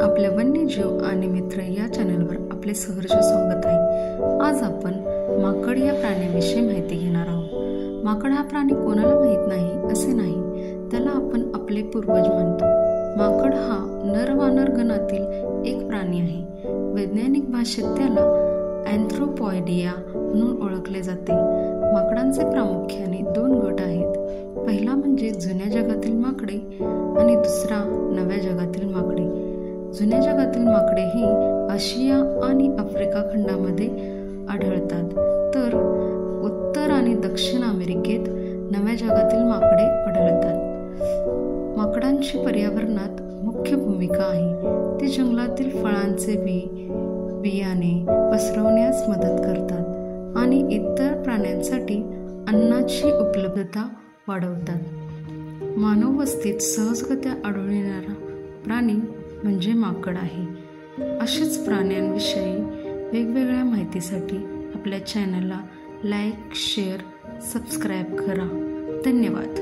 आपल्या वन्यजीव आणि मित्र या चॅनलवर आपले सहर्ष स्वागत आहे। आज आपण माकड या प्राण्याविषयी माहिती घेणार आहोत। माकड हा प्राणी कोणाला माहित नाही असे नाही, त्याला आपण आपले पूर्वज मानतो। माकड हा नरवानर गणातील एक प्राणी आहे। वैज्ञानिक भाषेत त्याला अँथ्रोपॉइडिया म्हणून ओळखले जाते। माकडांचे प्रामुख्याने दोन गट आहेत। पहिला म्हणजे जुन्या जगातील माकडे आणि दुसरा नव्या जगातील माकडे। जुन्या जगातील माकडे ही आशिया आणि आफ्रिका खंडामध्ये आढळतात, तर उत्तर आणि दक्षिण अमेरिकेत नव्या जगातील माकडे आढळतात। माकडांची पर्यावरणात मुख्य भूमिका आहे। ते जंगलातील फळांचे बियाणे पसरवण्यास मदत करतात आणि इतर प्राण्यांसाठी अन्नाची उपलब्धता वाढवतात। मानव वस्तीत सहजगत्या आढळून येणारा प्राणी म्हणजे माकड आहे। अशाच प्राण्यांविषयी वेगवेगळ्या माहितीसाठी आपल्या चॅनलला लाईक, शेअर, सबस्क्राईब करा। धन्यवाद।